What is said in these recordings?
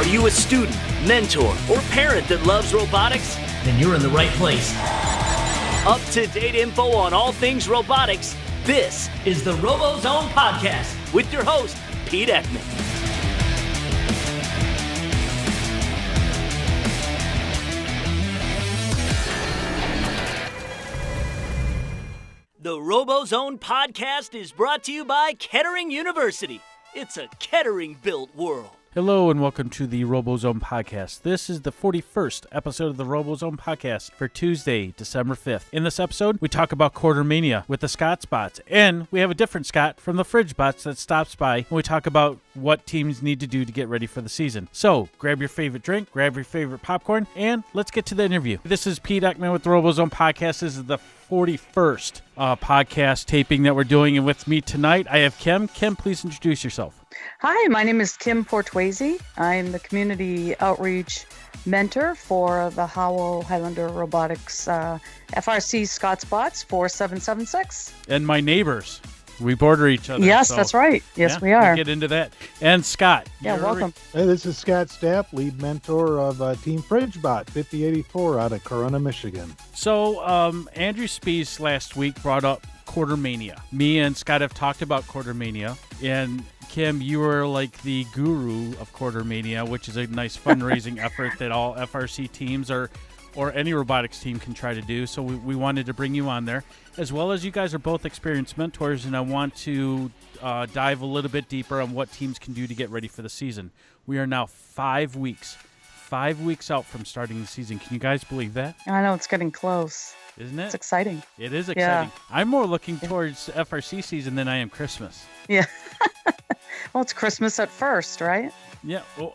you a student, mentor, or parent that loves robotics? Then you're in the right place. Up-to-date info on all things robotics. This is the RoboZone Podcast with your host, Pete Eckman. The RoboZone Podcast is brought to you by Kettering University. It's a Kettering-built world. Hello and welcome to the RoboZone Podcast. This is the 41st episode of the RoboZone Podcast for Tuesday, December 5th. In this episode, we talk about QuarterMania with the ScottsBots, and we have a different Scott from the FridgeBots that stops by, and we talk about what teams need to do to get ready for the season. So, grab your favorite drink, grab your favorite popcorn, and let's get to the interview. This is Pete Eckman with the RoboZone Podcast. This is the 41st podcast taping that we're doing, and with me tonight, I have Kim. Kim, please introduce yourself. Hi, my name is Kim Portwazy. I'm the community outreach mentor for the Howell Highlander Robotics FRC ScottsBots 4776. And my neighbors. We border each other. Yes, that's right. Yes, we are. We'll get into that. And Scott. Yeah, welcome. Hey, this is Scott Stapp, lead mentor of Team FridgeBot 5084 out of Corona, Michigan. So, Andrew Spees last week brought up QuarterMania. Me and Scott have talked about QuarterMania, and Kim, you were like the guru of QuarterMania, which is a nice fundraising effort that all FRC teams or any robotics team can try to do. So we wanted to bring you on there, as well as you guys are both experienced mentors, and I want to dive a little bit deeper on what teams can do to get ready for the season. We are now 5 weeks out from starting the season. Can you guys believe that? I know, it's getting close. Isn't it? It's exciting. It is exciting. Yeah. I'm more looking towards FRC season than I am Christmas. Yeah. Well, it's Christmas at first, right? Yeah. Well,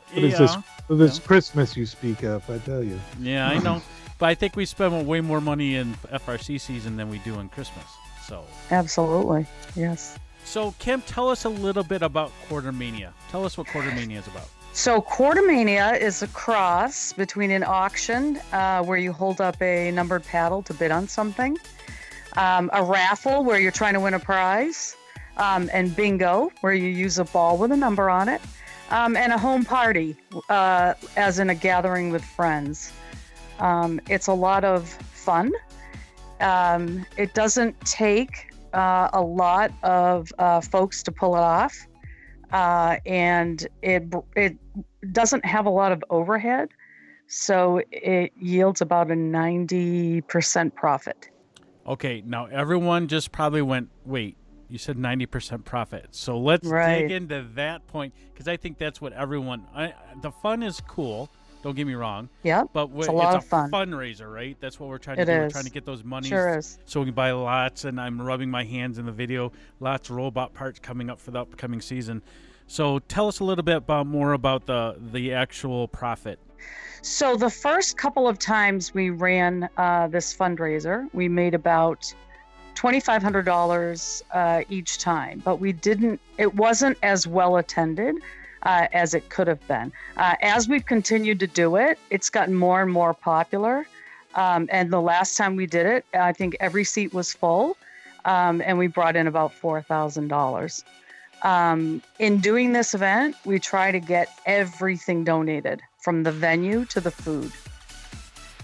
this Christmas you speak of, I tell you. Yeah, I know. But I think we spend way more money in FRC season than we do in Christmas. So. Absolutely. Yes. So, Kim, tell us a little bit about QuarterMania. Tell us what QuarterMania is about. So QuarterMania is a cross between an auction where you hold up a numbered paddle to bid on something, a raffle where you're trying to win a prize, and bingo where you use a ball with a number on it, and a home party as in a gathering with friends. It's a lot of fun. It doesn't take a lot of folks to pull it off. And it doesn't have a lot of overhead, so it yields about a 90% profit. Okay, now everyone just probably went, wait, you said 90% profit. So let's dig into that point, because I think that's what the fun is cool. Don't get me wrong. Yeah, but it's a lot of fun. Fundraiser, right? That's what we're trying to do. We're trying to get those monies. Sure is. So we can buy lots, and I'm rubbing my hands in the video, lots of robot parts coming up for the upcoming season. So tell us a little bit more about the actual profit. So the first couple of times we ran this fundraiser, we made about $2,500 each time, but it wasn't as well attended as it could have been. As we've continued to do it, it's gotten more and more popular. And the last time we did it, I think every seat was full, and we brought in about $4,000. In doing this event, we try to get everything donated, from the venue to the food.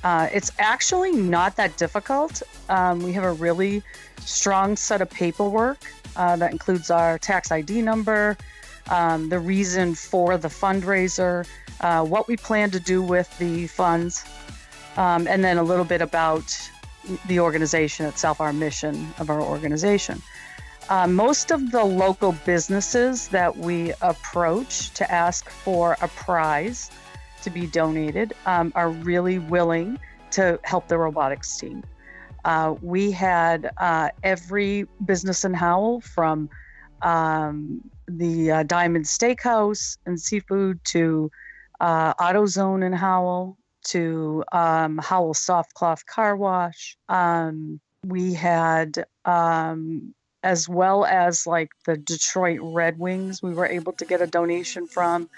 It's actually not that difficult. We have a really strong set of paperwork that includes our tax ID number, the reason for the fundraiser, what we plan to do with the funds, and then a little bit about the organization itself, our mission of our organization. Most of the local businesses that we approach to ask for a prize to be donated are really willing to help the robotics team. We had every business in Howell, from the Diamond Steakhouse and Seafood to AutoZone in Howell to Howell Soft Cloth Car Wash. We had, as well as like the Detroit Red Wings, we were able to get a donation from.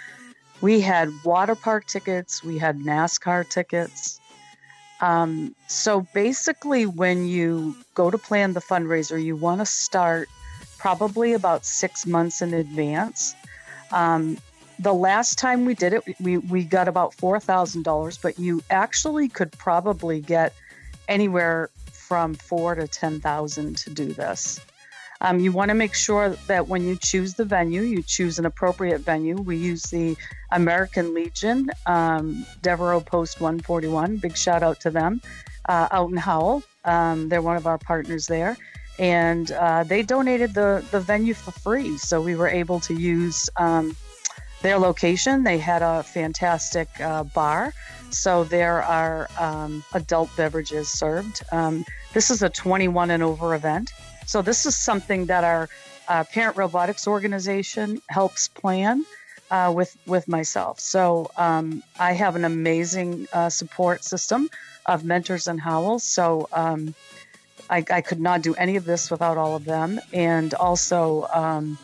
We had water park tickets. We had NASCAR tickets. So basically, when you go to plan the fundraiser, you want to start probably about 6 months in advance. The last time we did it, we got about $4,000, but you actually could probably get anywhere from $4,000 to $10,000 to do this. You want to make sure that when you choose the venue, you choose an appropriate venue. We use the American Legion, Devereaux Post 141. Big shout out to them out in Howell. They're one of our partners there. And they donated the venue for free. So we were able to use their location. They had a fantastic bar. So there are adult beverages served. This is a 21 and over event. So this is something that our parent robotics organization helps plan with myself. So I have an amazing support system of mentors in Howell. So I could not do any of this without all of them. And also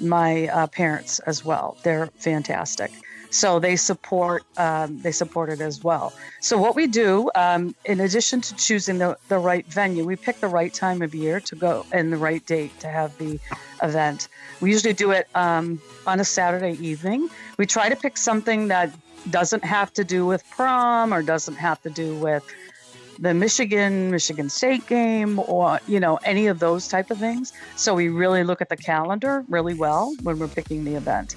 my parents as well. They're fantastic. So they support it as well. So what we do, in addition to choosing the right venue, we pick the right time of year to go and the right date to have the event. We usually do it on a Saturday evening. We try to pick something that doesn't have to do with prom or doesn't have to do with the Michigan State game or, any of those type of things. So we really look at the calendar really well when we're picking the event.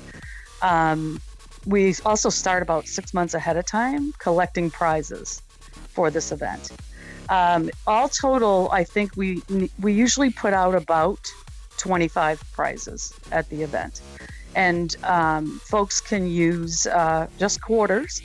We also start about 6 months ahead of time collecting prizes for this event. All total, I think we usually put out about 25 prizes at the event. And folks can use just quarters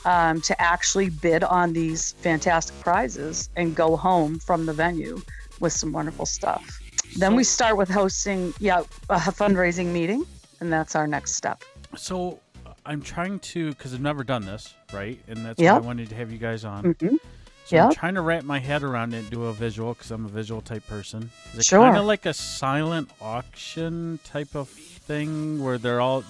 to actually bid on these fantastic prizes and go home from the venue with some wonderful stuff. Then we start with hosting a fundraising meeting, and that's our next step. So I'm trying to, because I've never done this, right? And that's why I wanted to have you guys on. Mm-hmm. So I'm trying to wrap my head around it and do a visual, because I'm a visual type person. Is it Sure. kind of like a silent auction type of thing where they're all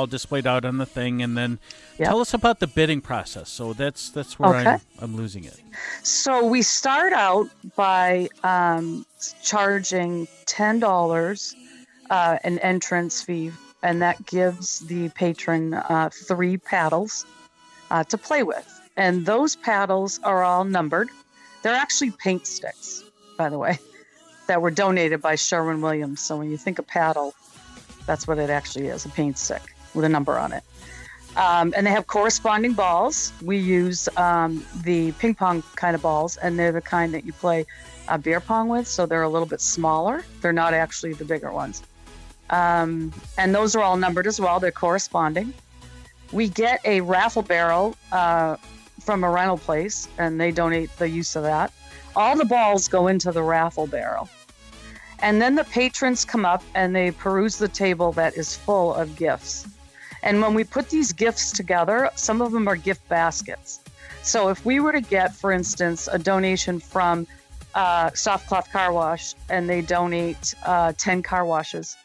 displayed out on the thing, and then tell us about the bidding process. So that's where I'm losing it. So we start out by charging $10 an entrance fee, and that gives the patron 3 paddles to play with. And those paddles are all numbered. They're actually paint sticks, by the way, that were donated by Sherwin-Williams. So when you think of paddle, that's what it actually is, a paint stick with a number on it. And they have corresponding balls. We use the ping pong kind of balls, and they're the kind that you play beer pong with. So they're a little bit smaller. They're not actually the bigger ones. And those are all numbered as well. They're corresponding. We get a raffle barrel from a rental place, and they donate the use of that. All the balls go into the raffle barrel. And then the patrons come up and they peruse the table that is full of gifts. And when we put these gifts together, some of them are gift baskets. So if we were to get, for instance, a donation from Soft Cloth Car Wash, and they donate 10 car washes,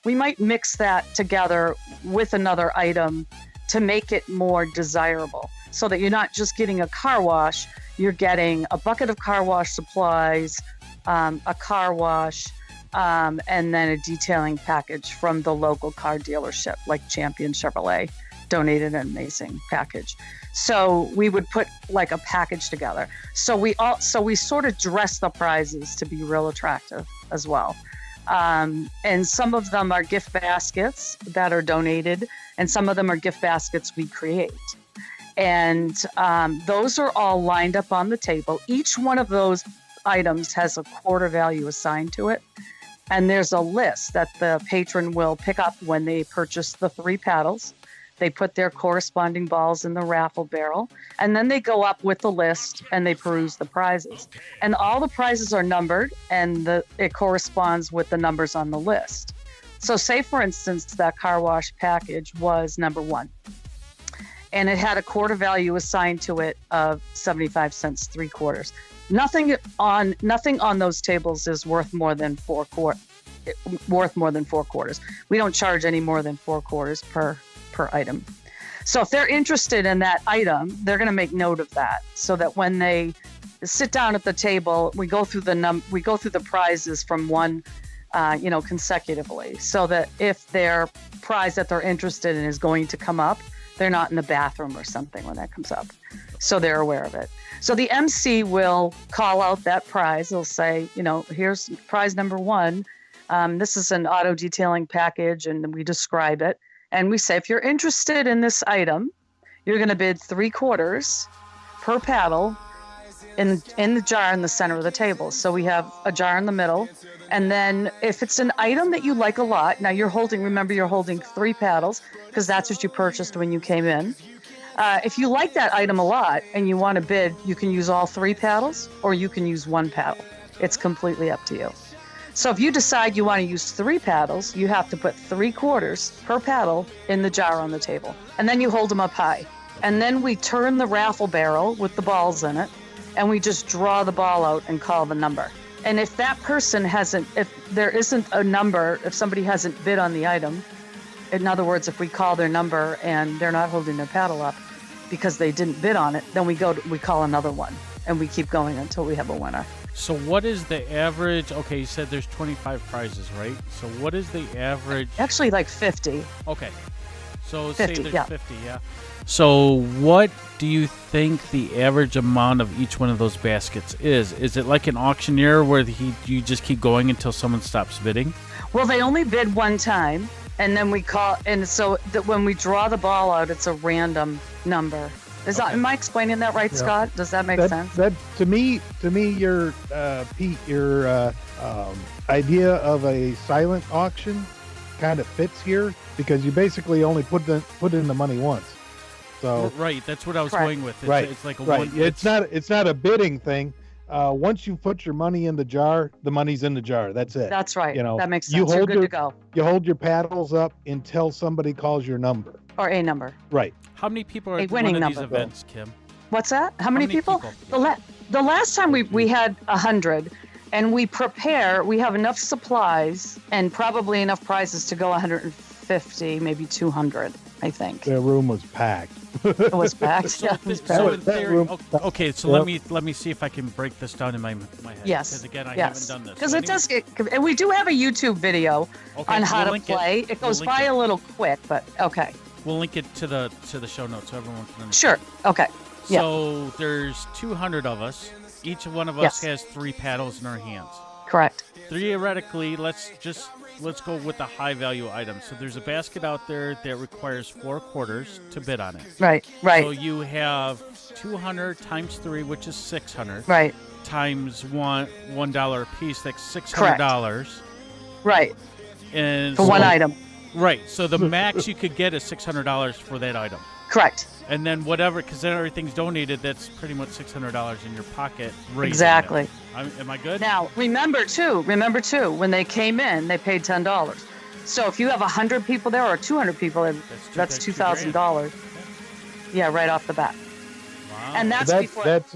we might mix that together with another item to make it more desirable, so that you're not just getting a car wash, you're getting a bucket of car wash supplies, a car wash, and then a detailing package from the local car dealership, like Champion Chevrolet donated an amazing package. So we would put like a package together. So we sort of dress the prizes to be real attractive as well. And some of them are gift baskets that are donated, and some of them are gift baskets we create. And those are all lined up on the table. Each one of those items has a quarter value assigned to it. And there's a list that the patron will pick up when they purchase the 3 paddles. They put their corresponding balls in the raffle barrel, and then they go up with the list and they peruse the prizes. And all the prizes are numbered, and it corresponds with the numbers on the list. So say, for instance, that car wash package was number 1, and it had a quarter value assigned to it of 75 cents, 3 quarters. Nothing on those tables is worth more than 4 quarters. We don't charge any more than 4 quarters per item. So if they're interested in that item, they're going to make note of that, so that when they sit down at the table, we go through the prizes from 1 consecutively, so that if their prize that they're interested in is going to come up, they're not in the bathroom or something when that comes up. So they're aware of it. So the MC will call out that prize. They'll say, here's prize number 1. This is an auto detailing package, and we describe it. And we say, if you're interested in this item, you're going to bid 3/4 per paddle in the jar in the center of the table. So we have a jar in the middle. And then if it's an item that you like a lot, now you're holding 3 paddles because that's what you purchased when you came in. If you like that item a lot and you want to bid, you can use all 3 paddles or you can use 1 paddle. It's completely up to you. So if you decide you want to use 3 paddles, you have to put 3/4 per paddle in the jar on the table. And then you hold them up high. And then we turn the raffle barrel with the balls in it, and we just draw the ball out and call the number. And if that person if there isn't a number, if somebody hasn't bid on the item, in other words, if we call their number and they're not holding their paddle up because they didn't bid on it, then we call another one, and we keep going until we have a winner. So what is the average? Okay, you said there's 25 prizes, right? So what is the average? Actually, like 50. Okay. So 50, say there's yeah. 50, yeah. So what do you think the average amount of each one of those baskets is? Is it like an auctioneer where you just keep going until someone stops bidding? Well, they only bid one time, and then we call, and so when we draw the ball out, it's a random number. Am I explaining that right, Scott? Does that make sense? That to me, your Pete, your idea of a silent auction kind of fits here because you basically only put in the money once. So right, that's what I was Correct. going with. It's like a right. one. It's not a bidding thing. Once you put your money in the jar, the money's in the jar. That's it. That's right. That makes sense. You're good to go. You hold your paddles up until somebody calls your number. Or a number. Right. How many people are at winning one of these number. events, Kim? What's that? How many people? The last time we had 100, and we have enough supplies and probably enough prizes to go 150, maybe 200, I think. The room was packed. It was packed. Yeah, it was packed. Okay, so let me see if I can break this down in my head. Yes. Because again, I yes. haven't done this. Because it does get, and we do have a YouTube video on how to play. It goes by a little quick, but okay. We'll link it to the show notes so everyone can understand. Sure. Okay. So there's 200 of us. Each one of us has 3 paddles in our hands. Correct. Theoretically, let's go with the high value item. So there's a basket out there that requires 4/4 to bid on it. Right. So you have 200 times 3, which is 600. Right. Times $1 a piece, that's $600. Right. And for one item. Right. So the max you could get is $600 for that item. Correct. And then whatever, because then everything's donated, that's pretty much $600 in your pocket. Exactly. Am I good? Now, remember too, when they came in, they paid $10. So if you have 100 people there or 200 people, that's $2,000. Yeah, right off the bat. Wow. And that's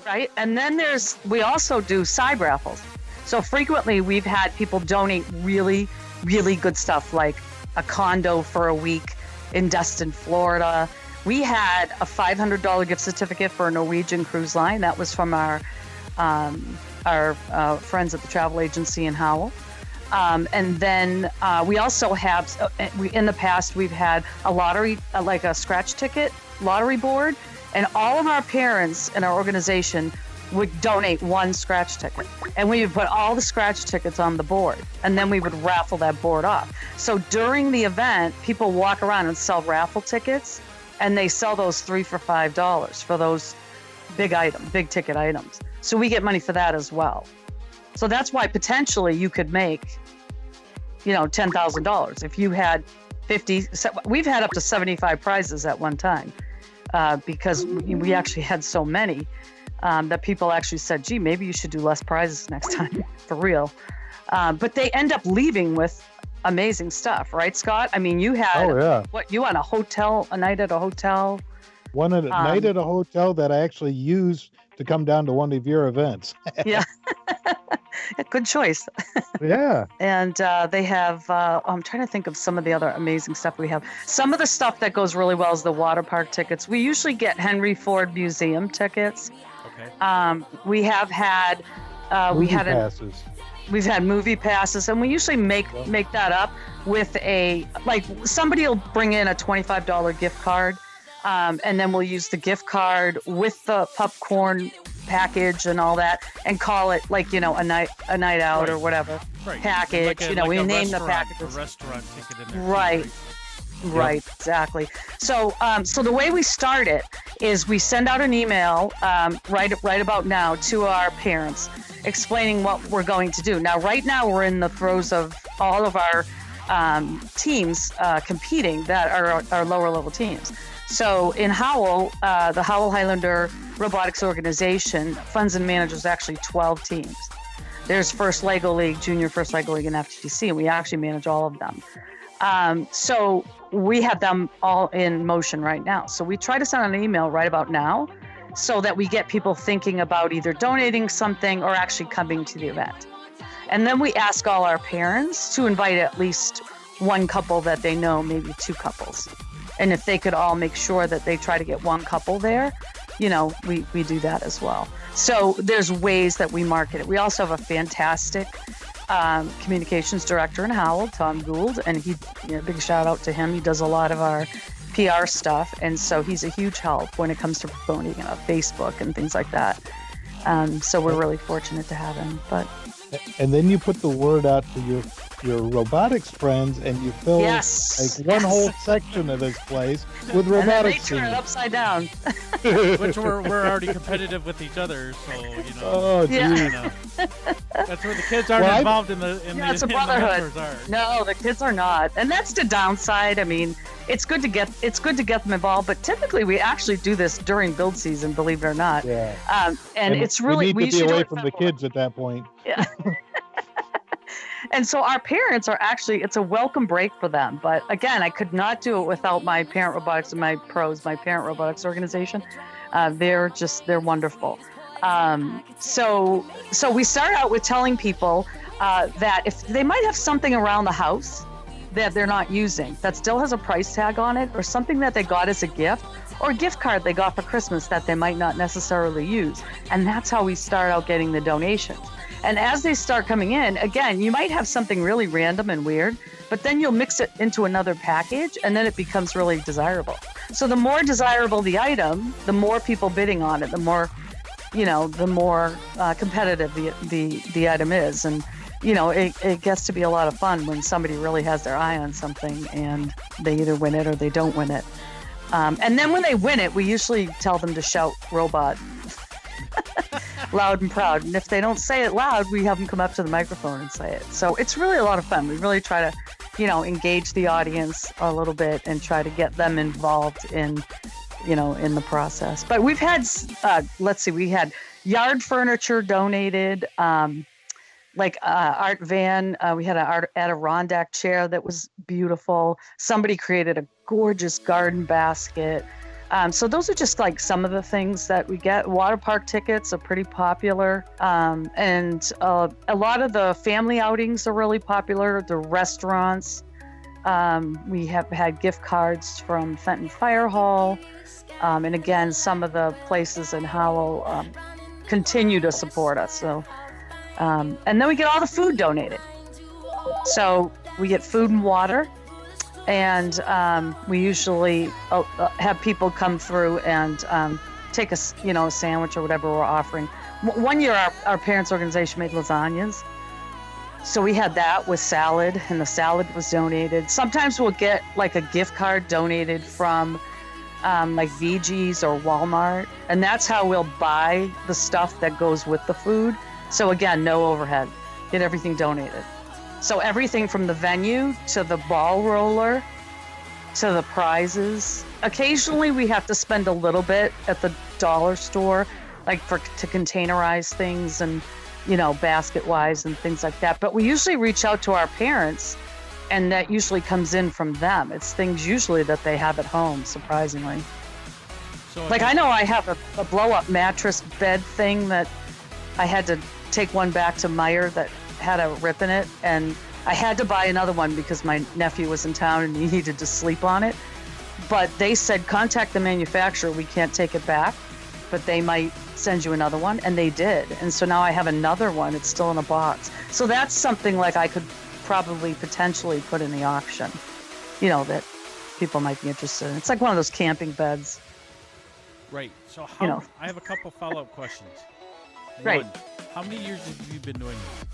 right? And then we also do side raffles. So frequently we've had people donate really, really good stuff like a condo for a week in Destin, Florida. We had a $500 gift certificate for a Norwegian cruise line. That was from our friends at the travel agency in Howell. And then we also have, in the past, we've had a lottery, like a scratch ticket lottery board. And all of our parents in our organization would donate 1 scratch ticket. And we would put all the scratch tickets on the board. And then we would raffle that board off. So during the event, people walk around and sell raffle tickets. And they sell those 3 for $5 for those big ticket items. So we get money for that as well. So that's why potentially you could make, $10,000 if you had 50. We've had up to 75 prizes at one time because we actually had so many that people actually said, "Gee, maybe you should do less prizes next time," for real. But they end up leaving with amazing stuff, right, Scott? I mean, you had you on a night at a hotel? One at a night at a hotel that I actually used to come down to one of your events. Yeah. Good choice. Yeah. And they have, I'm trying to think of some of the other amazing stuff we have. Some of the stuff that goes really well is the water park tickets. We usually get Henry Ford Museum tickets. Okay. We have had, passes. We've had movie passes, and we usually make that up with somebody will bring in a $25 gift card, and then we'll use the gift card with the popcorn package and all that, and call it a night out or whatever package. We name the packages. A restaurant ticket in there. Right. Right, exactly. So, so the way we start it is we send out an email right about now to our parents, explaining what we're going to do. Now, right now, we're in the throes of all of our teams competing that are our lower level teams. So in Howell, the Howell Highlander Robotics Organization funds and manages actually 12 teams. There's First Lego League, Junior First Lego League, and FTC, and we actually manage all of them. So we have them all in motion right now. So we try to send an email right about now so that we get people thinking about either donating something or actually coming to the event. And then we ask all our parents to invite at least one couple that they know, maybe two couples. And if they could all make sure that they try to get one couple there, we do that as well. So there's ways that we market it. We also have a fantastic communications director in Howell, Tom Gould, and big shout out to him. He does a lot of our PR stuff, and so he's a huge help when it comes to promoting Facebook and things like that. So we're really fortunate to have him. And then you put the word out to your robotics friends, and you fill one whole section of this place with robotics. And then they turn it upside down. Which we're already competitive with each other, so Oh, geez. That's where the kids aren't involved in the it's a brotherhood. No, the kids are not, and that's the downside. I mean, it's good to get them involved, but typically we actually do this during build season, believe it or not. Yeah. And it's really we need to be away from the kids at that point. Yeah. And so our parents are actually, it's a welcome break for them. But again, I could not do it without my Parent Robotics and my pros, my Parent Robotics organization. They're wonderful. So we start out with telling people that if they might have something around the house that they're not using, that still has a price tag on it, or something that they got as a gift, or a gift card they got for Christmas that they might not necessarily use. And that's how we start out getting the donations. And as they start coming in, again, you might have something really random and weird, but then you'll mix it into another package, and then it becomes really desirable. So the more desirable the item, the more people bidding on it, the more competitive the item is. And, it gets to be a lot of fun when somebody really has their eye on something and they either win it or they don't win it. And then when they win it, we usually tell them to shout robot loud and proud. And if they don't say it loud, we have them come up to the microphone and say it. So it's really a lot of fun. We really try to, engage the audience a little bit and try to get them involved in the process. But we've had, we had yard furniture donated, art van. We had an Adirondack chair that was beautiful. Somebody created a gorgeous garden basket. So those are just some of the things that we get. Water park tickets are pretty popular. And a lot of the family outings are really popular. The restaurants. We have had gift cards from Fenton Fire Hall. And again, some of the places in Howell continue to support us. So, and then we get all the food donated. So we get food and water. And we usually have people come through and take a sandwich or whatever we're offering. One year, our parents' organization made lasagnas. So we had that with salad, and the salad was donated. Sometimes we'll get a gift card donated from VG's or Walmart. And that's how we'll buy the stuff that goes with the food. So again, no overhead. Get everything donated. So everything from the venue to the ball roller to the prizes. Occasionally we have to spend a little bit at the dollar store, to containerize things and, basket wise and things like that. But we usually reach out to our parents, and that usually comes in from them. It's things usually that they have at home, surprisingly. So I know I have a blow up mattress bed thing that I had to take one back to Meijer that had a rip in it, and I had to buy another one because my nephew was in town and he needed to sleep on it. But they said, contact the manufacturer, we can't take it back. but they might send you another one, and they did. And so now I have another one. It's still in a box. So that's something like I could probably potentially put in the auction, that people might be interested in. It's like one of those camping beds. Right. So how, I have a couple follow-up questions. Right. One, how many years have you been doing this?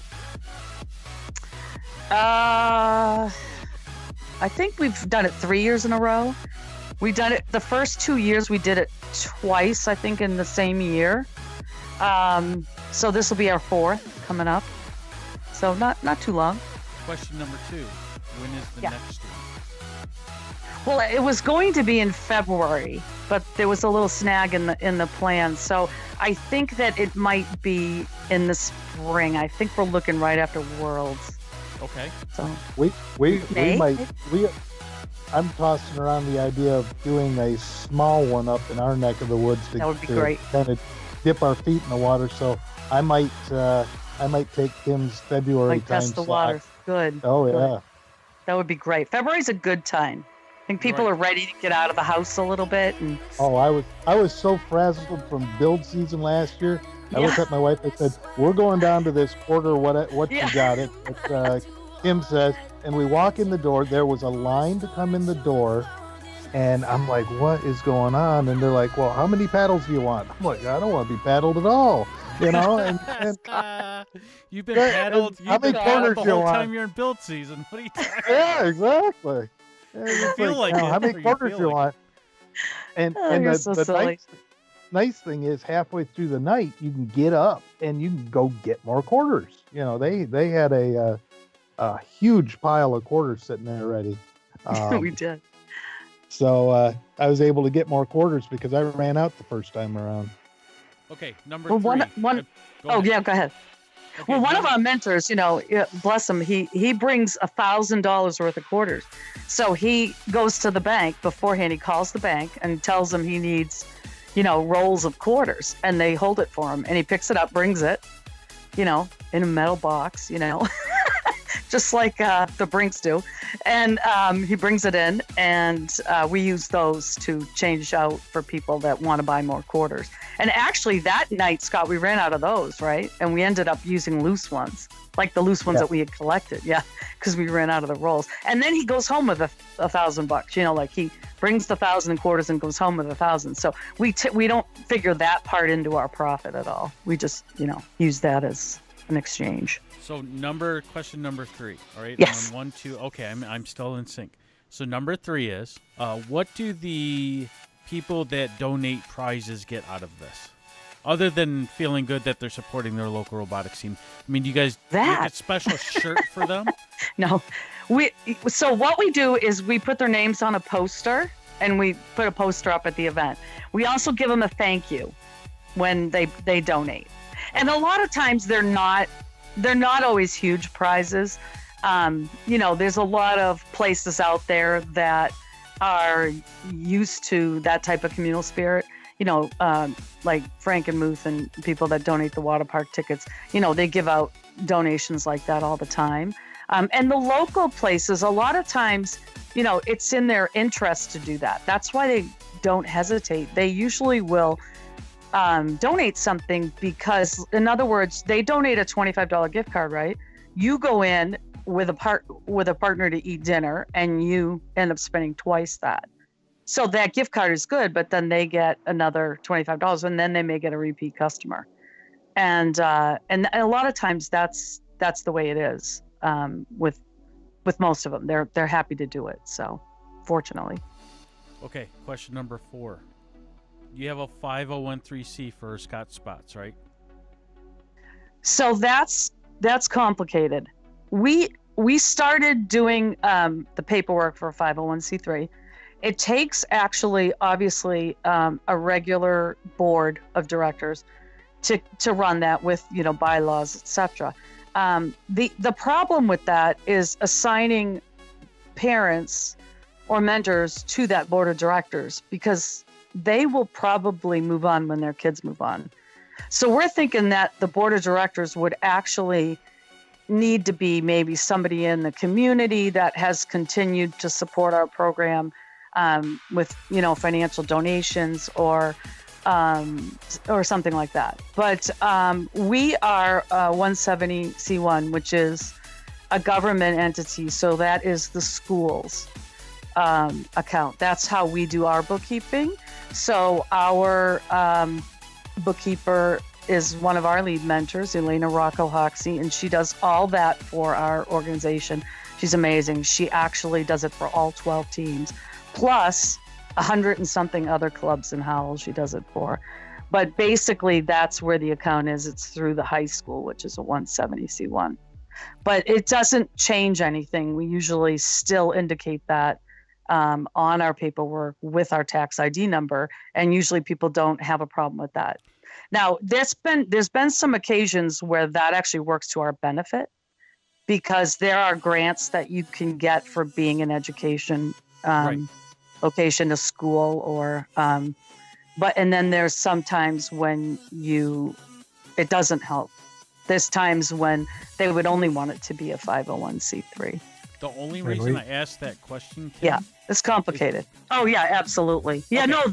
I think we've done it 3 years in a row. We've done it the first 2 years. We did it twice, I think, in the same year. So this will be our fourth coming up. So not too long. Question number 2. When is the next one? Well, it was going to be in February, but there was a little snag in the plan. So I think that it might be in the spring. I think we're looking right after Worlds. Okay. So we might. I'm tossing around the idea of doing a small one up in our neck of the woods that would be great. Kind of dip our feet in the water. So I might take Tim's February time test the water. Good. Oh good. Yeah. That would be great. February's a good time. I think people are ready to get out of the house a little bit. And I was so frazzled from build season last year. I looked at my wife and said, "We're going down to this quarter. What you got it?" Kim says, and we walk in the door. There was a line to come in the door, and I'm like, "What is going on?" And they're like, "Well, how many paddles do you want?" I'm like, "I don't want to be paddled at all." And you've been paddled. You've been paddled the whole time you're in build season. What are you talking about? Yeah, exactly. You feel like it. How many quarters do you want? And the nice thing is, halfway through the night, you can get up and you can go get more quarters. They had a huge pile of quarters sitting there ready. We did. So I was able to get more quarters because I ran out the first time around. Okay, number 3. Go ahead. Okay, well, one of our mentors, bless him, he brings $1,000 worth of quarters. So he goes to the bank beforehand. He calls the bank and tells them he needs, rolls of quarters, and they hold it for him. And he picks it up, brings it, in a metal box, just like the Brinks do. And he brings it in, and we use those to change out for people that want to buy more quarters. And actually that night, Scott, we ran out of those, right? And we ended up using loose ones, like the loose ones that we had collected. Yeah, because we ran out of the rolls. And then he goes home with $1,000, like he brings the 1,000 quarters and goes home with 1,000. So we don't figure that part into our profit at all. We just, use that as an exchange. So question number 3, all right? Yes. 1, 2, okay, I'm still in sync. So number 3 is, what do the people that donate prizes get out of this? Other than feeling good that they're supporting their local robotics team. I mean, do you guys get a special shirt for them? No. So what we do is we put their names on a poster, and we put a poster up at the event. We also give them a thank you when they donate. And a lot of times they're not always huge prizes. There's a lot of places out there that are used to that type of communal spirit, like Frankenmuth and people that donate the water park tickets, they give out donations like that all the time. And the local places, a lot of times, it's in their interest to do that. That's why they don't hesitate. They usually will donate something because, in other words, they donate a $25 gift card, right? You go in with a partner to eat dinner, and you end up spending twice that. So that gift card is good, but then they get another $25, and then they may get a repeat customer. And a lot of times that's the way it is with most of them. They're happy to do it. So, fortunately. Okay, question number 4. You have a 501(c) for ScottsBots, right? So that's complicated. We started doing the paperwork for a 501(c)(3). It takes obviously a regular board of directors to run that with bylaws, etc. The problem with that is assigning parents or mentors to that board of directors, because they will probably move on when their kids move on. So we're thinking that the board of directors would actually need to be maybe somebody in the community that has continued to support our program with financial donations, or or something like that. But we are 170C1, which is a government entity. So that is the school's account. That's how we do our bookkeeping. So our bookkeeper is one of our lead mentors, Elena Rocco-Hoxie, and she does all that for our organization. She's amazing. She actually does it for all 12 teams, plus 100 and something other clubs in Howell she does it for. But basically, that's where the account is. It's through the high school, which is a 170C1. But it doesn't change anything. We usually still indicate that on our paperwork with our tax ID number, and usually people don't have a problem with that. Now, there's been some occasions where that actually works to our benefit, because there are grants that you can get for being an education location, a school, or and then there's sometimes when it doesn't help. There's times when they would only want it to be a 501c3. The only reason I asked that question, Kim, yeah, it's complicated. Oh yeah, absolutely. Yeah, okay. No,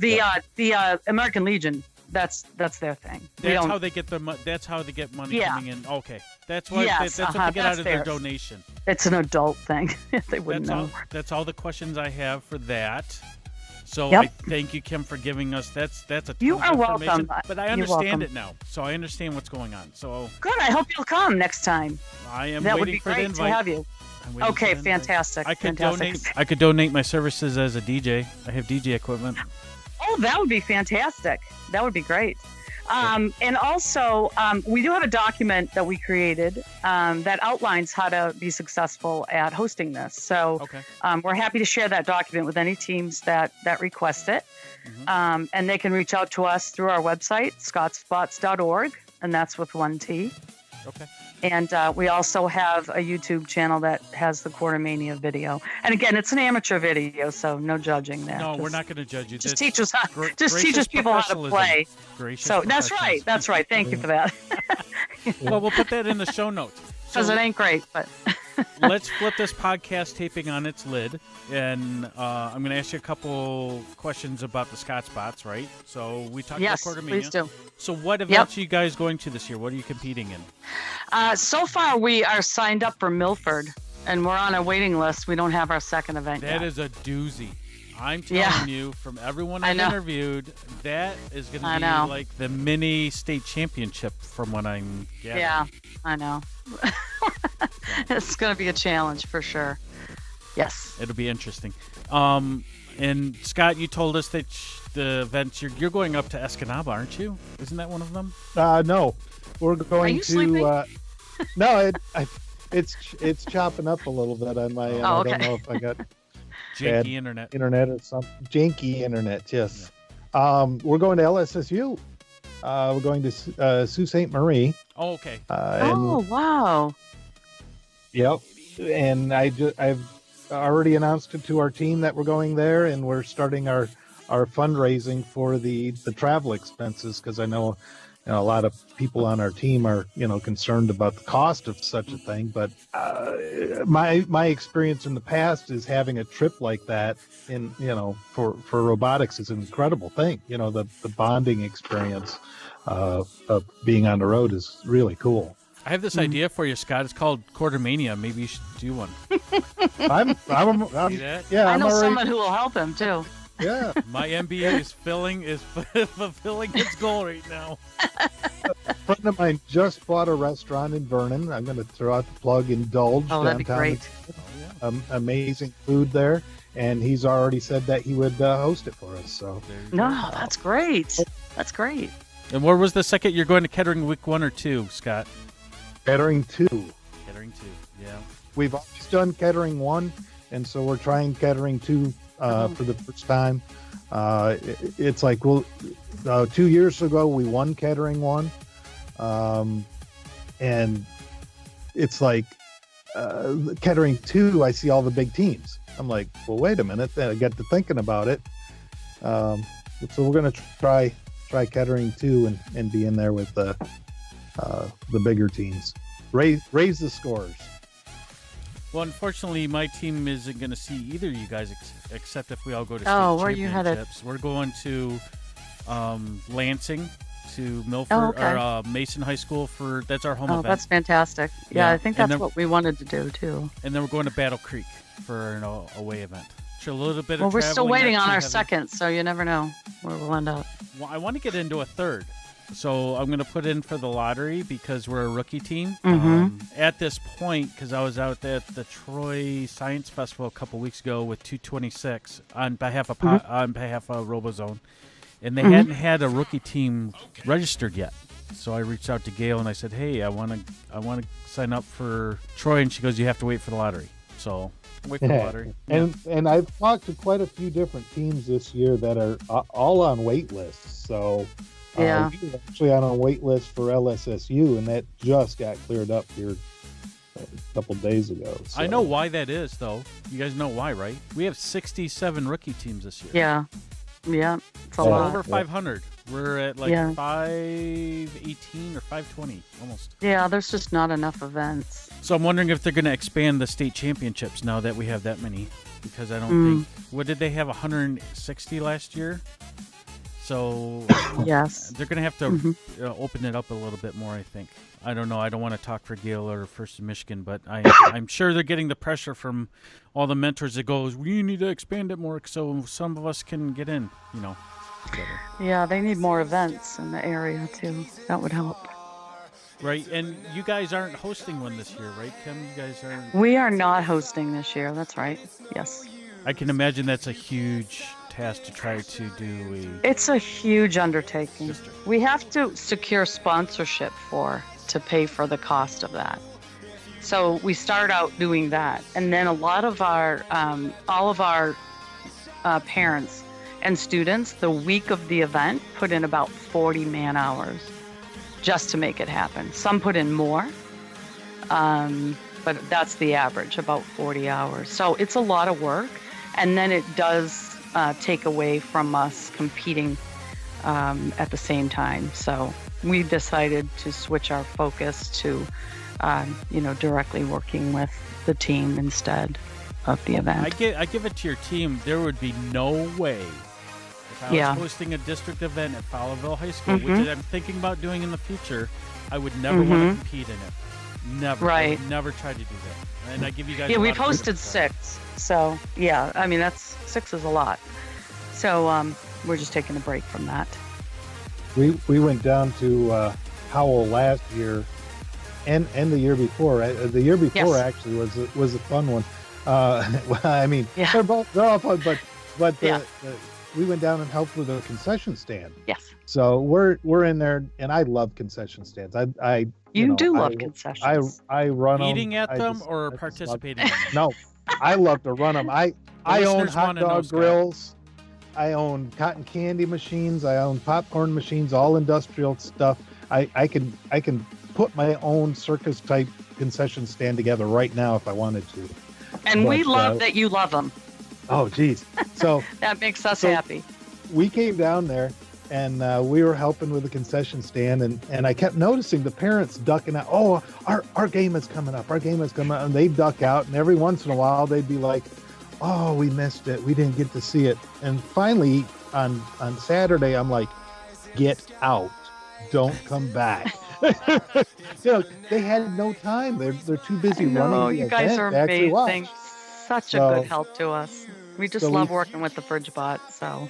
the American Legion. That's their thing. That's how they get that's how they get money coming in. Okay, that's why. Yes, that's what they get out of their donation. It's an adult thing. They wouldn't know. That's all the questions I have for that. So I thank you, Kim, for giving us that's a ton you of are information. welcome. But I understand it now, so I understand what's going on. So good. I hope you'll come next time. I am. That waiting would be for great the invite. to have you. Okay, fantastic. I could donate my services as a DJ. I have DJ equipment. Oh, that would be fantastic. That would be great. And also, we do have a document that we created that outlines how to be successful at hosting this. So we're happy to share that document with any teams that request it. Mm-hmm. And they can reach out to us through our website, scottsbots.org, and that's with one T. Okay. And we also have a YouTube channel that has the QuarterMania video. And again, it's an amateur video, so no judging there. No, we're not going to judge you. Just teach us people how to play. So that's right. That's right. Thank you for that. Well, we'll put that in the show notes. Because it ain't great, but let's flip this podcast taping on its lid, and I'm going to ask you a couple questions about the ScottsBots, right? So we talked about QuarterMania. Yes, please do. So what events are you guys going to this year? What are you competing in? So far, we are signed up for Milford, and we're on a waiting list. We don't have our second event yet. That is a doozy. I'm telling you, from everyone I've interviewed, that is going to be like the mini state championship from what I'm gathering. Yeah, I know. It's going to be a challenge for sure. Yes. It'll be interesting. And Scott, you told us that the events you're going up to Escanaba, aren't you? Isn't that one of them? No, we're going Are you sleeping? No, it's chopping up a little bit on my end. I don't know if I got janky internet or something. Janky internet, yes. Yeah. We're going to LSSU. We're going to Sault Ste. Marie. Oh, okay. Wow. Yep. And I've already announced it to our team that we're going there, and we're starting our fundraising for the travel expenses, because I know a lot of people on our team are concerned about the cost of such a thing. But my experience in the past is having a trip like that for robotics is an incredible thing. The bonding experience of being on the road is really cool. I have this idea for you, Scott. It's called QuarterMania. Maybe you should do one. I'm I know someone who will help him too. Yeah. My MBA is fulfilling its goal right now. A friend of mine just bought a restaurant in Vernon. I'm going to throw out the plug, Indulge. Oh, that'd be great. Amazing food there. And he's already said that he would host it for us. So that's great. That's great. And where was the second? You're going to Kettering week 1 or 2, Scott? Kettering 2. Kettering 2, yeah. We've always done Kettering 1, and so we're trying Kettering 2 for the first time. It's like 2 years ago we won Kettering 1, and it's like Kettering 2. I see all the big teams. I'm like, well, wait a minute. Then I get to thinking about it. So we're gonna try Kettering 2 and be in there with the bigger teams. Raise the scores. Well, unfortunately, my team isn't going to see either of you guys except if we all go to state where are you headed? We're going to Lansing to Milford or Mason High School that's our home event. That's fantastic. Yeah, I think that's what we wanted to do too. And then we're going to Battle Creek for an away event. So a little bit of Well, we're still waiting on our heavy. second, so you never know where we'll end up. Well, I want to get into a third. So I'm going to put in for the lottery because we're a rookie team. At this point, because I was out at the Troy Science Festival a couple weeks ago with 226 on behalf of RoboZone, and they hadn't had a rookie team registered yet. So I reached out to Gail and I said, "Hey, I want to sign up for Troy," and she goes, "You have to wait for the lottery." So wait for the lottery. And I've talked to quite a few different teams this year that are all on wait lists. So. We were actually on a wait list for LSSU, and that just got cleared up here a couple days ago. So. I know why that is, though. You guys know why, right? We have 67 rookie teams this year. Yeah, it's a lot. Over 500. We're at 518 or 520 almost. Yeah, there's just not enough events. So I'm wondering if they're going to expand the state championships now that we have that many, because I don't think. What did they have? 160 last year. So yes, they're going to have to open it up a little bit more, I think. I don't know. I don't want to talk for Gail or First in Michigan, but I'm sure they're getting the pressure from all the mentors that goes, we need to expand it more so some of us can get in, together. Yeah, they need more events in the area, too. That would help. Right, and you guys aren't hosting one this year, right, Kim? You guys aren't? We are not hosting this year. That's right. Yes. I can imagine that's a huge task to try to do It's a huge undertaking. We have to secure sponsorship to pay for the cost of that. So we start out doing that, and then a lot of our all of our parents and students the week of the event put in about 40 man hours just to make it happen. Some put in more, but that's the average, about 40 hours. So it's a lot of work, and then it does take away from us competing at the same time. So we decided to switch our focus to, directly working with the team instead of the event. I give it to your team. There would be no way if I was hosting a district event at Fowlerville High School, which I'm thinking about doing in the future, I would never want to compete in it. Never. Right. I would never try to do that. And I give you guys. Yeah, we've hosted 6. So yeah, I mean 6 is a lot. So we're just taking a break from that. We went down to Howell last year, and the year before. Right? The year before actually was a fun one. They're all fun, but we went down and helped with a concession stand. Yes. So we're in there, and I love concession stands. You do love concessions. I run eating them. at them or participating in them? No, I love to run them. I own hot dog grills. I own cotton candy machines. I own popcorn machines, all industrial stuff. I can put my own circus type concession stand together right now if I wanted to. And we love that you love them. Oh, geez. So that makes us happy. We came down there, and we were helping with the concession stand, and I kept noticing the parents ducking out. Oh, our game is coming up. Our game is coming up. And they'd duck out, and every once in a while they'd be like, oh, we missed it. We didn't get to see it. And finally, on Saturday, I'm like, get out. Don't come back. They had no time. They're too busy running. Oh, you guys are amazing. Such a good help to us. We just love working with the FridgeBots. So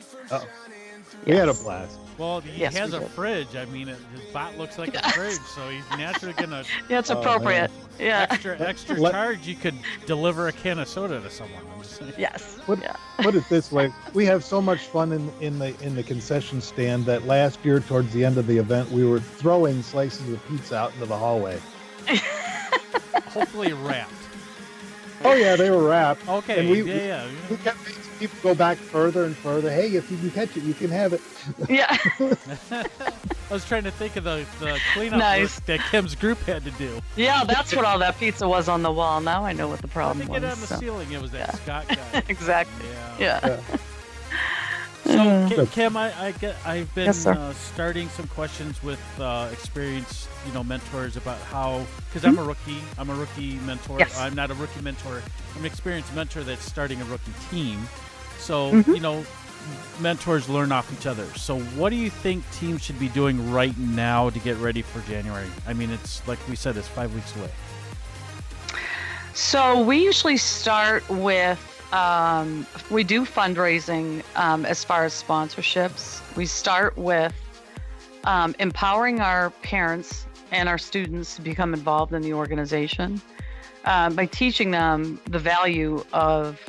we had a blast. Well, he has a fridge. I mean, his bot looks like a fridge, so he's naturally gonna. Yeah, it's appropriate. Yeah. Extra charge. You could deliver a can of soda to someone. I'm just saying. Yes. Put it this way: we have so much fun in the concession stand that last year, towards the end of the event, we were throwing slices of pizza out into the hallway. Hopefully wrapped. Oh yeah, they were wrapped. Okay. And we kept making people go back further and further. Hey, if you can catch it, you can have it. Yeah. I was trying to think of the cleanup work that Kim's group had to do. Yeah, that's what all that pizza was on the wall. Now I know what the problem was. Get it on the ceiling. It was that Scott guy. Exactly. Yeah. So Kim, I've been starting some questions with experienced mentors about how, because I'm a rookie mentor. Yes. I'm not a rookie mentor. I'm an experienced mentor that's starting a rookie team. So mentors learn off each other. So what do you think teams should be doing right now to get ready for January? I mean, it's like we said, it's 5 weeks away. So we usually start with, we do fundraising as far as sponsorships. We start with empowering our parents and our students to become involved in the organization by teaching them the value of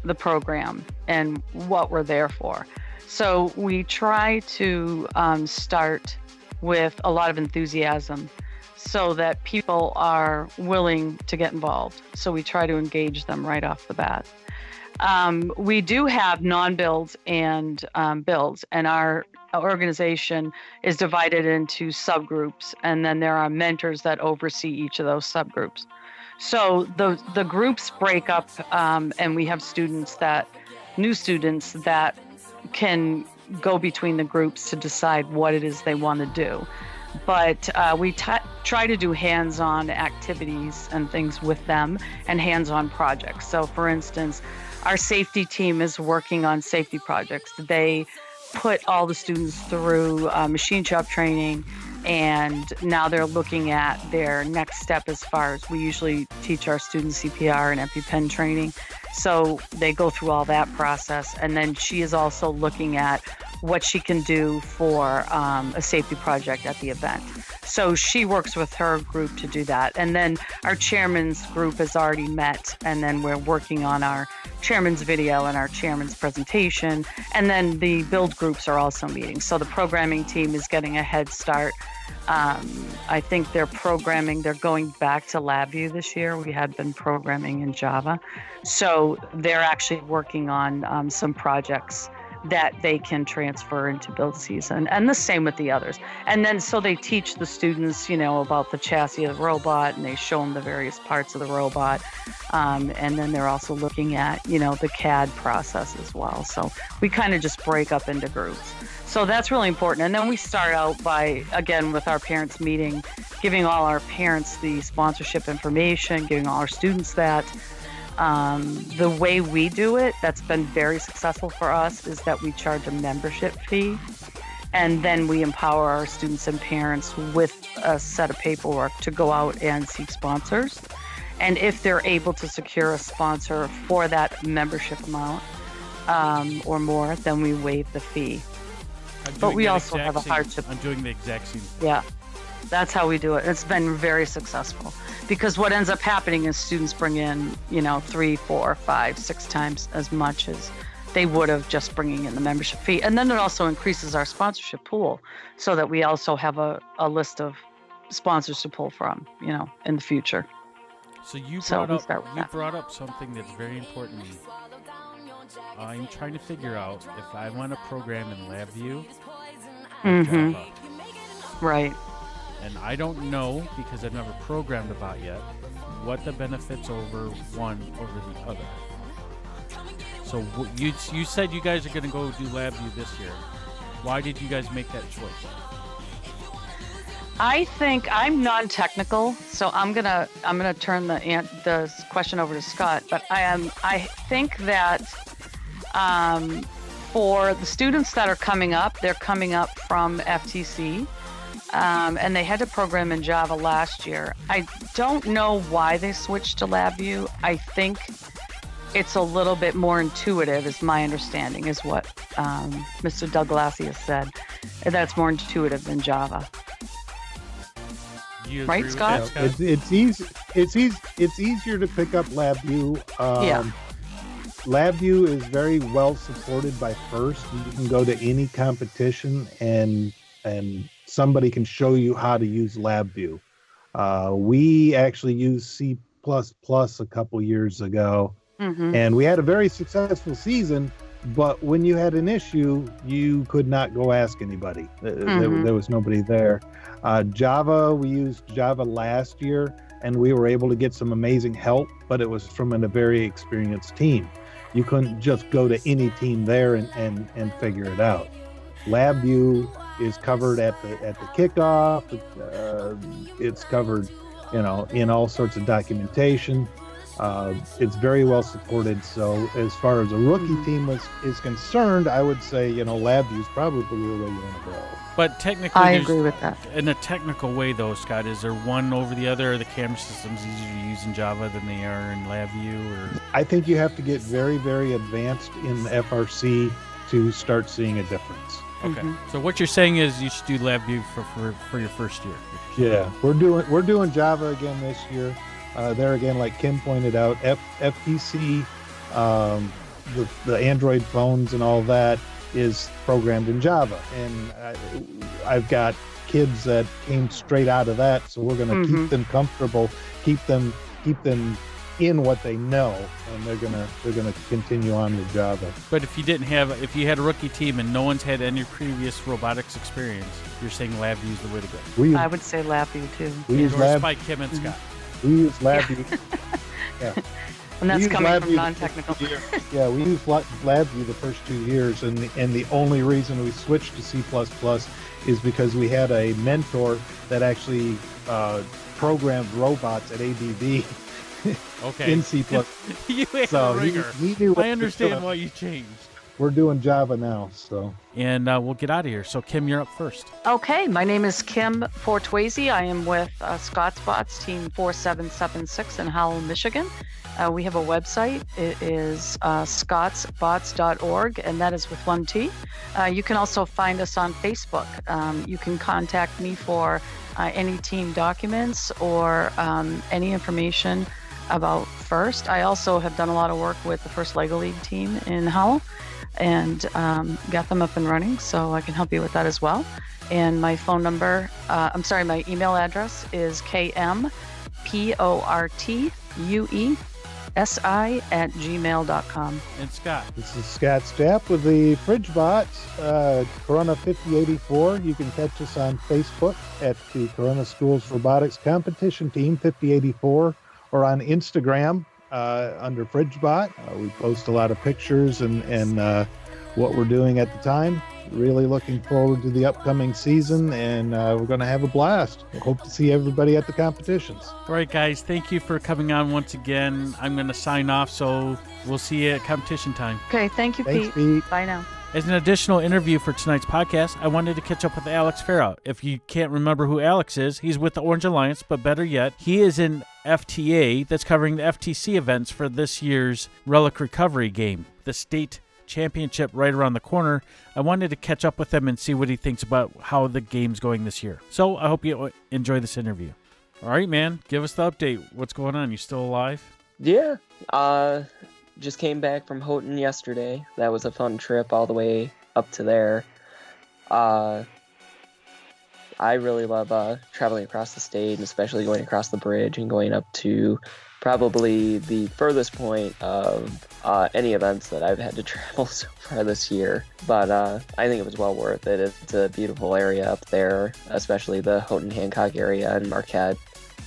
the program and what we're there for. So we try to start with a lot of enthusiasm so that people are willing to get involved. So we try to engage them right off the bat. We do have non-builds and builds, and our organization is divided into subgroups, and then there are mentors that oversee each of those subgroups. So the groups break up, and we have new students that can go between the groups to decide what it is they want to do. But we try to do hands-on activities and things with them and hands-on projects. So for instance, our safety team is working on safety projects. They put all the students through machine shop training, and now they're looking at their next step as far as we usually teach our students CPR and EpiPen training. So they go through all that process, and then she is also looking at what she can do for a safety project at the event. So she works with her group to do that. And then our chairman's group has already met, and then we're working on our chairman's video and our chairman's presentation. And then the build groups are also meeting. So the programming team is getting a head start. I think they're going back to LabVIEW this year. We had been programming in Java. So they're actually working on some projects that they can transfer into build season, and the same with the others. And then so they teach the students, about the chassis of the robot, and they show them the various parts of the robot. And then they're also looking at, the CAD process as well. So we kind of just break up into groups. So that's really important. And then we start out by, again, with our parents meeting, giving all our parents the sponsorship information, giving all our students that. The way we do it, that's been very successful for us, is that we charge a membership fee, and then we empower our students and parents with a set of paperwork to go out and seek sponsors. And if they're able to secure a sponsor for that membership amount or more, then we waive the fee. But we also have a hardship. I'm doing the exact same thing. Yeah, that's how we do it. It's been very successful. Because what ends up happening is students bring in, 3, 4, 5, 6 times as much as they would have just bringing in the membership fee. And then it also increases our sponsorship pool so that we also have a list of sponsors to pull from, in the future. So you brought up something that's very important to me. I'm trying to figure out if I want to program in LabVIEW or Java. Right. And I don't know, because I've never programmed about yet, what the benefits over one over the other. So you said you guys are going to go do LabVIEW this year. Why did you guys make that choice? I think I'm non-technical, so I'm gonna turn the question over to Scott. But I think that for the students that are coming up, they're coming up from FTC. And they had to program in Java last year. I don't know why they switched to LabVIEW. I think it's a little bit more intuitive, is my understanding, is what Mr. Douglassius said. That's more intuitive than Java. Right, Scott? Yeah, it's easy. It's easier to pick up LabVIEW. LabVIEW is very well supported by FIRST. You can go to any competition and somebody can show you how to use LabVIEW. We actually used C++ a couple years ago, and we had a very successful season, but when you had an issue, you could not go ask anybody. There was nobody there. Java, we used Java last year, and we were able to get some amazing help, but it was from a very experienced team. You couldn't just go to any team there and figure it out. LabVIEW is covered at the kickoff. It's covered, in all sorts of documentation. It's very well supported. So as far as a rookie team is concerned, I would say, LabVIEW is probably the way you want to go. But technically, I agree with that. In a technical way, though, Scott, is there one over the other? Are the camera systems easier to use in Java than they are in LabVIEW? Or I think you have to get very, very advanced in the FRC to start seeing a difference. Okay. So what you're saying is you should do LabVIEW for your first year. Yeah, we're doing Java again this year. There again, like Kim pointed out, FTC, the Android phones and all that is programmed in Java, and I've got kids that came straight out of that, so we're going to keep them comfortable, keep them in what they know, and they're gonna continue on with Java. But if you had a rookie team and no one's had any previous robotics experience, you're saying LabVIEW is the way to go. I would say LabVIEw too. We use by Kim and Scott. We use LabVIEw. Yeah. And that's coming from non-technical. Yeah, we used LabVIEW the first 2 years, and the only reason we switched to C++ is because we had a mentor that actually programmed robots at ABB. Okay. In C++. You had so a ringer. He knew I understand why you changed. We're doing Java now, so. And we'll get out of here. So, Kim, you're up first. Okay, my name is Kim Fortwazy. I am with ScottsBots, Team 4776 in Howell, Michigan. We have a website. It is scottsbots.org, and that is with one T. You can also find us on Facebook. You can contact me for any team documents or any information about First. I also have done a lot of work with the First Lego League team in Howell and got them up and running, so I can help you with that as well. And my phone number, my email address is kmportuesi@gmail.com. And Scott. This is Scott Stapp with the FridgeBots, Corona 5084. You can catch us on Facebook at the Corona Schools Robotics Competition Team 5084, or on Instagram under FridgeBot. We post a lot of pictures and what we're doing at the time. Really looking forward to the upcoming season, and we're going to have a blast. We hope to see everybody at the competitions. All right, guys, thank you for coming on once again. I'm going to sign off, so we'll see you at competition time. Okay, thank you, Thanks, Pete. Bye now. As an additional interview for tonight's podcast, I wanted to catch up with Alex Farrow. If you can't remember who Alex is, he's with the Orange Alliance, but better yet, he is in FTA that's covering the FTC events for this year's Relic Recovery game, the state championship right around the corner. I wanted to catch up with him and see what he thinks about how the game's going this year. So I hope you enjoy this interview. All right, man, give us the update. What's going on? You still alive? Yeah. Just came back from Houghton yesterday. That was a fun trip all the way up to there. I really love traveling across the state, and especially going across the bridge and going up to probably the furthest point of any events that I've had to travel so far this year. But I think it was well worth it. It's a beautiful area up there, especially the Houghton-Hancock area and Marquette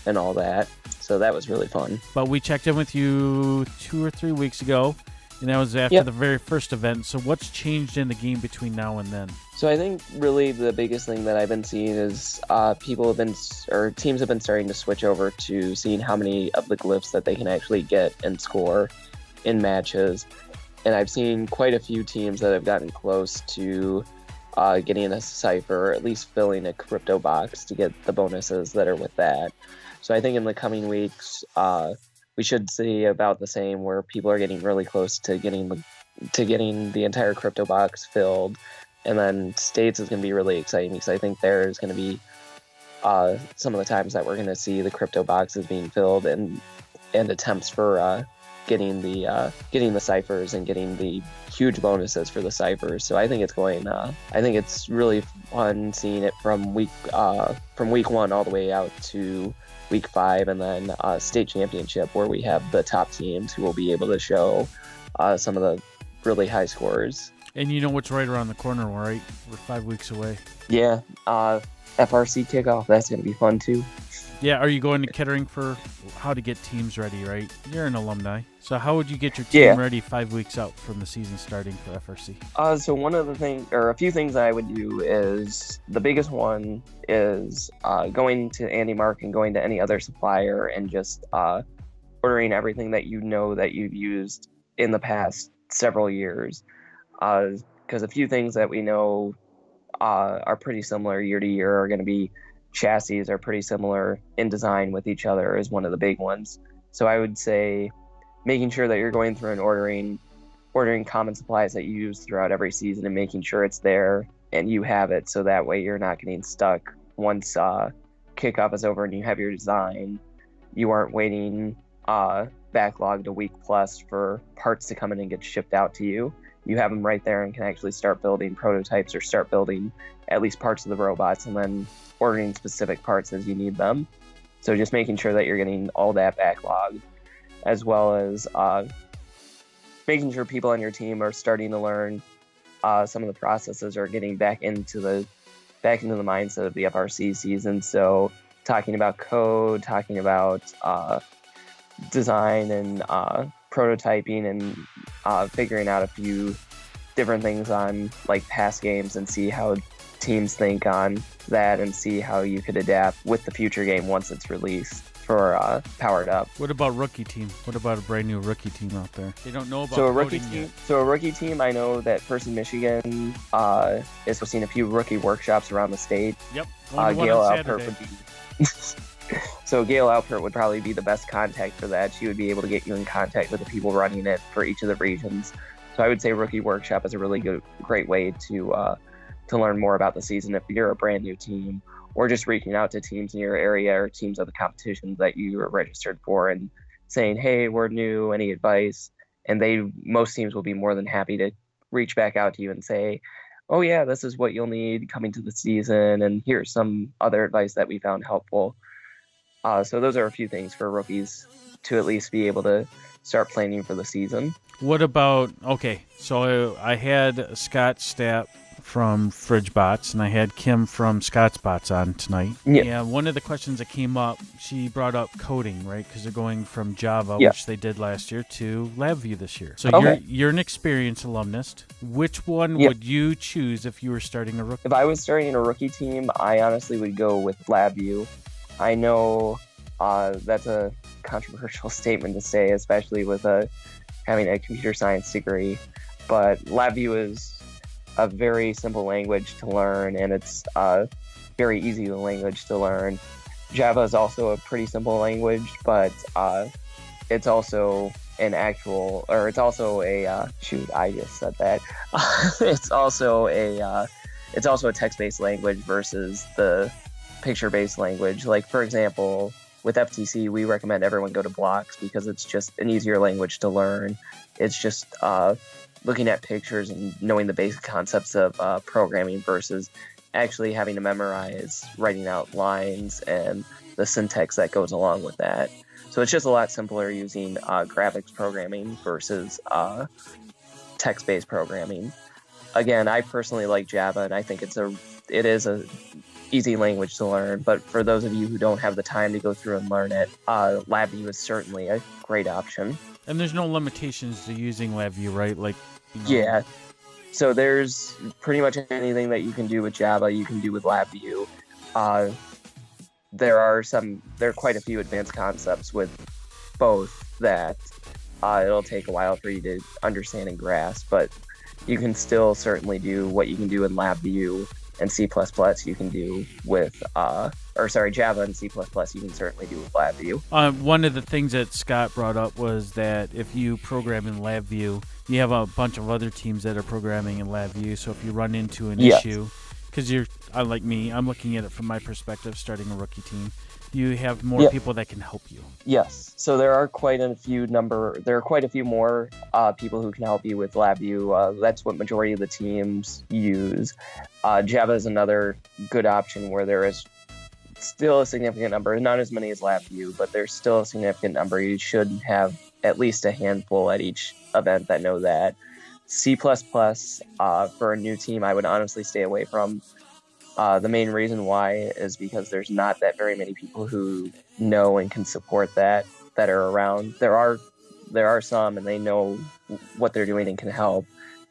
and all that. So that was really fun. But we checked in with you 2 or 3 weeks ago, and that was after the very first event. So what's changed in the game between now and then? So I think really the biggest thing that I've been seeing is teams have been starting to switch over to seeing how many of the glyphs that they can actually get and score in matches. And I've seen quite a few teams that have gotten close to getting a cipher, or at least filling a crypto box to get the bonuses that are with that. So I think in the coming weeks, we should see about the same, where people are getting really close to getting the entire crypto box filled. And then states is going to be really exciting, because I think there's going to be some of the times that we're going to see the crypto boxes being filled and attempts for getting the ciphers and getting the huge bonuses for the ciphers. So I think it's really fun seeing it from week 1 all the way out to week 5, and then state championship, where we have the top teams who will be able to show some of the really high scores. And you know what's right around the corner, right? We're 5 weeks away. Yeah, FRC kickoff. That's going to be fun too. Yeah, are you going to Kettering for how to get teams ready, right? You're an alumni. So how would you get your team ready 5 weeks out from the season starting for FRC? So one of the things, or a few things I would do is, the biggest one is going to Andy Mark and going to any other supplier and just ordering everything that you know that you've used in the past several years. Because a few things that we know are pretty similar year to year are going to be chassis are pretty similar in design with each other is one of the big ones. So I would say making sure that you're going through and ordering common supplies that you use throughout every season and making sure it's there and you have it, so that way you're not getting stuck once kickoff is over and you have your design. You aren't waiting backlogged a week plus for parts to come in and get shipped out to you. You have them right there and can actually start building prototypes or start building at least parts of the robots and then ordering specific parts as you need them. So just making sure that you're getting all that backlog, as well as making sure people on your team are starting to learn some of the processes or getting back into the mindset of the FRC season. So talking about code, talking about design and prototyping and figuring out a few different things on like past games and see how teams think on that and see how you could adapt with the future game once it's released for Powered Up. What about rookie team? What about a brand new rookie team out there? They don't know about a rookie team. I know that First in Michigan is hosting a few rookie workshops around the state. Yep. Gail Alpert would be. So Gail Alpert would probably be the best contact for that. She would be able to get you in contact with the people running it for each of the regions. So I would say rookie workshop is a really great way to learn more about the season if you're a brand new team, or just reaching out to teams in your area or teams of the competitions that you are registered for and saying, hey, we're new, any advice? And most teams will be more than happy to reach back out to you and say, oh yeah, this is what you'll need coming to the season, and here's some other advice that we found helpful. So those are a few things for rookies to at least be able to start planning for the season. What about, so I had Scott Stapp from FridgeBots, and I had Kim from ScottsBots on tonight. Yeah. And one of the questions that came up, she brought up coding, right? Because they're going from Java, yeah, which they did last year, to LabVIEW this year. So okay, you're an experienced alumnus. Which one would you choose if you were starting a rookie? If I was starting a rookie team, I honestly would go with LabVIEW. I know that's a controversial statement to say, especially with having a computer science degree, but LabVIEW is a very simple language to learn, and it's a very easy language to learn. Java is also a pretty simple language, but it's also it's also a text-based language versus the picture-based language. Like, for example, with FTC, we recommend everyone go to blocks because it's just an easier language to learn. It's just looking at pictures and knowing the basic concepts of programming versus actually having to memorize writing out lines and the syntax that goes along with that. So it's just a lot simpler using graphics programming versus text-based programming. Again, I personally like Java, and I think it is a easy language to learn, but for those of you who don't have the time to go through and learn it, LabVIEW is certainly a great option. And there's no limitations to using LabVIEW, right? Like, Yeah. So there's pretty much anything that you can do with Java, you can do with LabVIEW. There are quite a few advanced concepts with both that it'll take a while for you to understand and grasp, but you can still certainly do what you can do in LabVIEW and C++. You can do with Java and C++ you can certainly do with LabVIEW. One of the things that Scott brought up was that if you program in LabVIEW, you have a bunch of other teams that are programming in LabVIEW. So if you run into an issue, because unlike me, I'm looking at it from my perspective, starting a rookie team, you have more people that can help you. Yes. So there are quite a few more people who can help you with LabVIEW. That's what majority of the teams use. Java is another good option where there is still a significant number, not as many as LabVIEW, but there's still a significant number. You should have at least a handful at each event that know that. C++, for a new team, I would honestly stay away from. The main reason why is because there's not that very many people who know and can support that are around. There are some, and they know what they're doing and can help,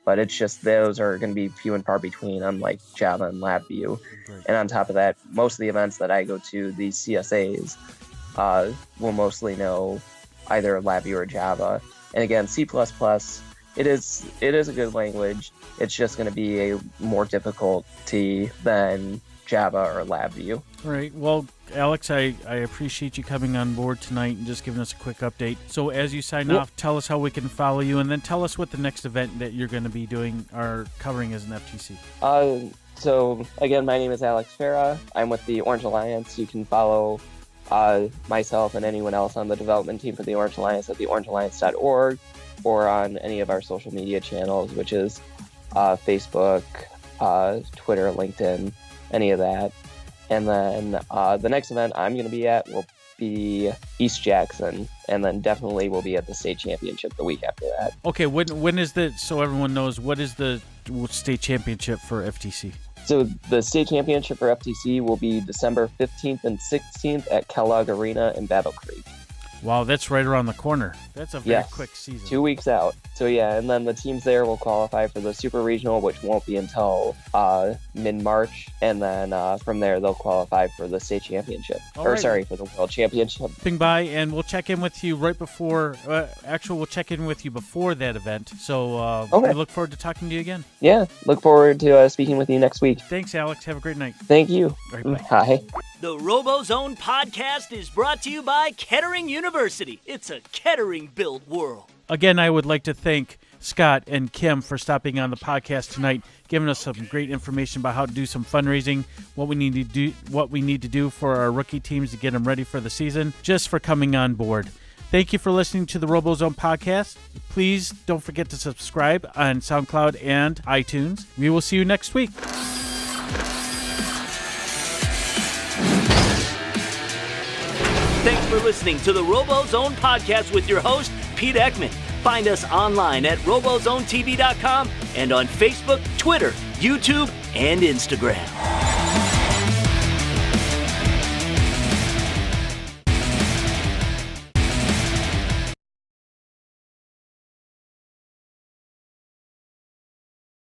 but it's just those are going to be few and far between, unlike Java and LabVIEW. Right. And on top of that, most of the events that I go to, these CSAs, will mostly know either LabVIEW or Java. And again, C++, it is a good language. It's just going to be a more difficulty than Java or LabVIEW. All right. Well, Alex, I appreciate you coming on board tonight and just giving us a quick update. So as you sign off, tell us how we can follow you, and then tell us what the next event that you're going to be doing or covering as an FTC. So again, my name is Alex Farah. I'm with the Orange Alliance. You can follow myself and anyone else on the development team for the Orange Alliance at theorangealliance.org or on any of our social media channels, which is Facebook, Twitter, LinkedIn, any of that. And then the next event I'm going to be at will be East Jackson, and then definitely will be at the state championship the week after that. Okay, when is the, so everyone knows, what is the state championship for FTC? So the state championship for FTC will be December 15th and 16th at Kellogg Arena in Battle Creek. Wow, that's right around the corner. That's a very quick season. 2 weeks out. So yeah, and then the teams there will qualify for the Super Regional, which won't be until mid-March, and then from there they'll qualify for the state championship. For the World Championship. Swing by, and we'll check in with you right before. We'll check in with you before that event. So I look forward to talking to you again. Yeah, look forward to speaking with you next week. Thanks, Alex. Have a great night. Thank you. All right, bye. The RoboZone podcast is brought to you by Kettering University. It's a Kettering-built world. Again, I would like to thank Scott and Kim for stopping on the podcast tonight, giving us some great information about how to do some fundraising, what we need to do for our rookie teams to get them ready for the season, just for coming on board. Thank you for listening to the RoboZone podcast. Please don't forget to subscribe on SoundCloud and iTunes. We will see you next week. Thanks for listening to the RoboZone podcast with your host, Pete Ekman. Find us online at RoboZoneTV.com and on Facebook, Twitter, YouTube, and Instagram.